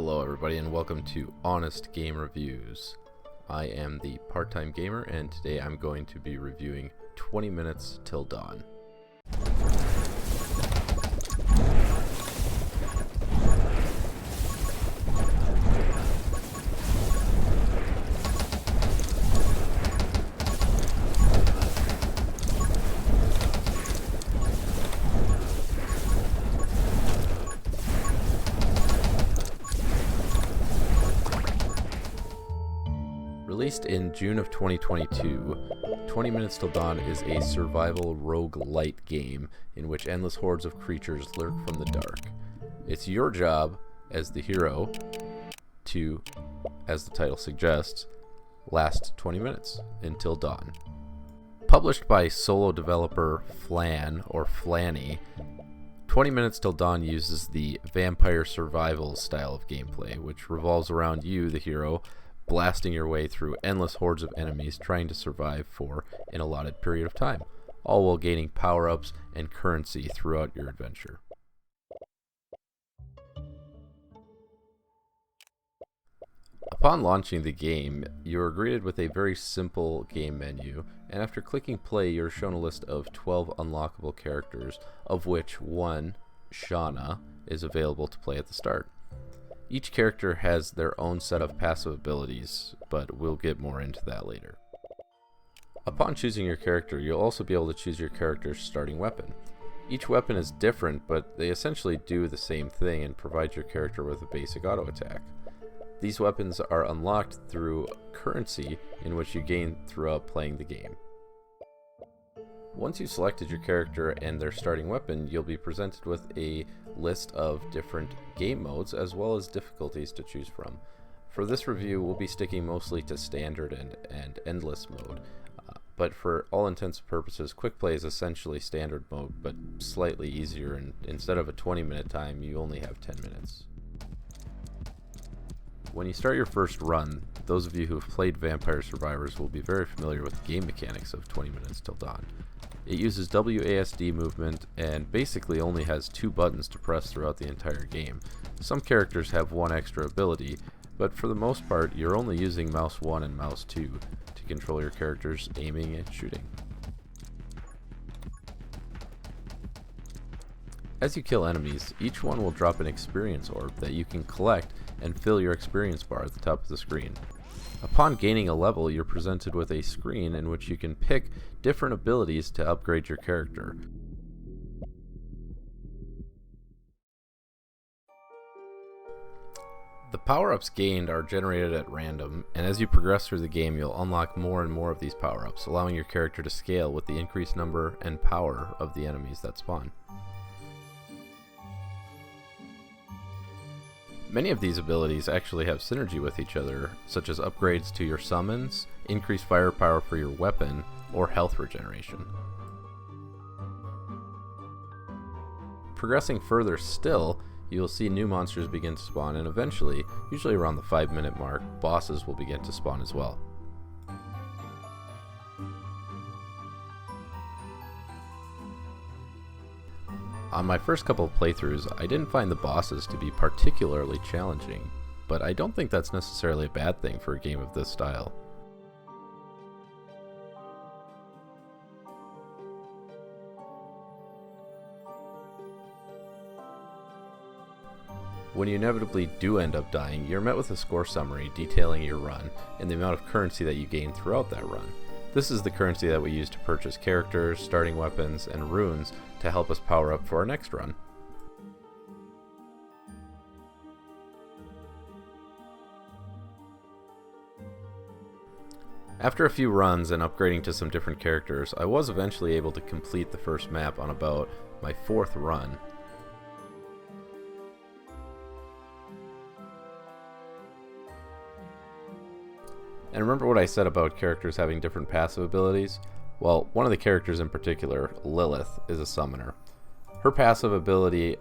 Hello everybody and welcome to Honest Game Reviews. I am the part-time gamer and today I'm going to be reviewing 20 Minutes Till Dawn. Released in June of 2022, 20 Minutes Till Dawn is a survival roguelite game in which endless hordes of creatures lurk from the dark. It's your job as the hero to, as the title suggests, last 20 minutes until dawn. Published by solo developer Flan or Flanny, 20 Minutes Till Dawn uses the vampire survival style of gameplay, which revolves around you, the hero, blasting your way through endless hordes of enemies trying to survive for an allotted period of time, all while gaining power-ups and currency throughout your adventure. Upon launching the game, you are greeted with a very simple game menu, and after clicking play you're shown a list of 12 unlockable characters, of which one, Shauna, is available to play at the start. Each character has their own set of passive abilities, but we'll get more into that later. Upon choosing your character, you'll also be able to choose your character's starting weapon. Each weapon is different, but they essentially do the same thing and provide your character with a basic auto attack. These weapons are unlocked through currency, in which you gain throughout playing the game. Once you've selected your character and their starting weapon, you'll be presented with a list of different game modes as well as difficulties to choose from. For this review, we'll be sticking mostly to standard and endless mode, but for all intents and purposes, quick play is essentially standard mode, but slightly easier, and instead of a 20-minute time, you only have 10 minutes. When you start your first run, those of you who have played Vampire Survivors will be very familiar with the game mechanics of 20 Minutes Till Dawn. It uses WASD movement and basically only has 2 buttons to press throughout the entire game. Some characters have one extra ability, but for the most part you're only using mouse 1 and mouse 2 to control your character's aiming and shooting. As you kill enemies, each one will drop an experience orb that you can collect and fill your experience bar at the top of the screen. Upon gaining a level, you're presented with a screen in which you can pick different abilities to upgrade your character. The power-ups gained are generated at random, and as you progress through the game you'll unlock more and more of these power-ups, allowing your character to scale with the increased number and power of the enemies that spawn. Many of these abilities actually have synergy with each other, such as upgrades to your summons, increased firepower for your weapon, or health regeneration. Progressing further still, you'll see new monsters begin to spawn, and eventually, usually around the 5-minute mark, bosses will begin to spawn as well. On my first couple of playthroughs, I didn't find the bosses to be particularly challenging, but I don't think that's necessarily a bad thing for a game of this style. When you inevitably do end up dying, you're met with a score summary detailing your run and the amount of currency that you gained throughout that run. This is the currency that we use to purchase characters, starting weapons, and runes to help us power up for our next run. After a few runs and upgrading to some different characters, I was eventually able to complete the first map on about my 4th run. And remember what I said about characters having different passive abilities? Well, one of the characters in particular, Lilith, is a summoner. Her passive ability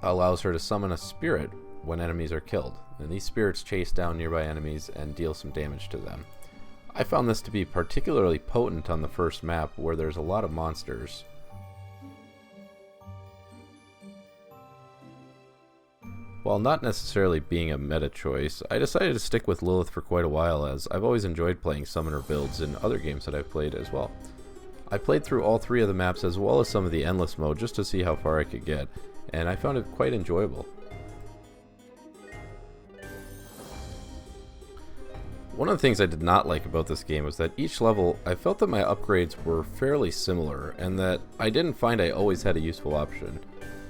allows her to summon a spirit when enemies are killed, and these spirits chase down nearby enemies and deal some damage to them. I found this to be particularly potent on the first map where there's a lot of monsters. While not necessarily being a meta choice, I decided to stick with Lilith for quite a while, as I've always enjoyed playing summoner builds in other games that I've played as well. I played through all 3 of the maps as well as some of the endless mode just to see how far I could get, and I found it quite enjoyable. One of the things I did not like about this game was that each level, I felt that my upgrades were fairly similar, and that I didn't find I always had a useful option.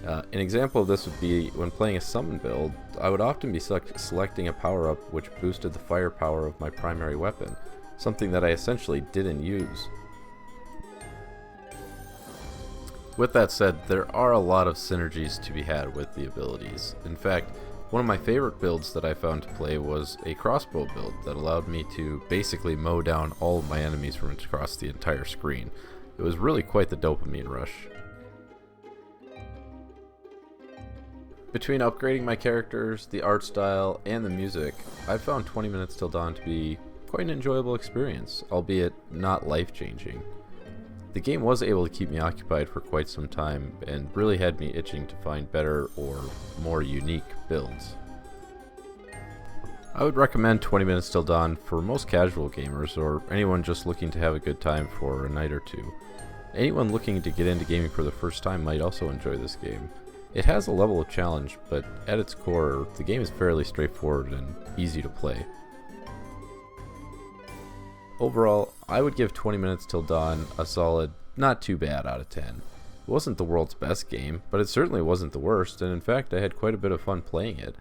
An example of this would be when playing a summon build, I would often be selecting a power-up which boosted the firepower of my primary weapon, something that I essentially didn't use. With that said, there are a lot of synergies to be had with the abilities. In fact, one of my favorite builds that I found to play was a crossbow build that allowed me to basically mow down all of my enemies from across the entire screen. It was really quite the dopamine rush. Between upgrading my characters, the art style, and the music, I found 20 Minutes Till Dawn to be quite an enjoyable experience, albeit not life-changing. The game was able to keep me occupied for quite some time, and really had me itching to find better or more unique builds. I would recommend 20 Minutes Till Dawn for most casual gamers, or anyone just looking to have a good time for a night or two. Anyone looking to get into gaming for the first time might also enjoy this game. It has a level of challenge, but at its core, the game is fairly straightforward and easy to play. Overall, I would give 20 Minutes Till Dawn a solid, not too bad out of 10. It wasn't the world's best game, but it certainly wasn't the worst, and in fact I had quite a bit of fun playing it.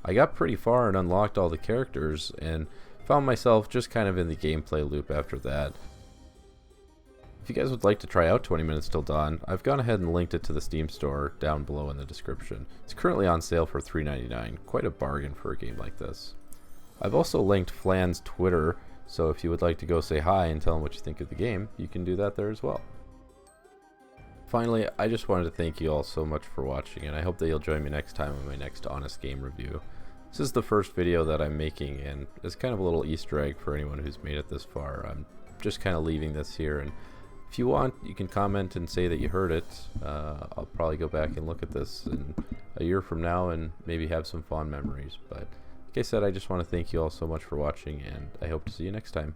I got pretty far and unlocked all the characters, and found myself just kind of in the gameplay loop after that. If you guys would like to try out 20 Minutes Till Dawn, I've gone ahead and linked it to the Steam store down below in the description. It's currently on sale for $3.99, quite a bargain for a game like this. I've also linked Flan's Twitter, so if you would like to go say hi and tell him what you think of the game, you can do that there as well. Finally, I just wanted to thank you all so much for watching, and I hope that you'll join me next time on my next Honest Game review. This is the first video that I'm making, and it's kind of a little Easter egg for anyone who's made it this far. I'm just kind of leaving this here, and if you want, you can comment and say that you heard it. I'll probably go back and look at this in a year from now and maybe have some fond memories. But like I said, I just want to thank you all so much for watching, and I hope to see you next time.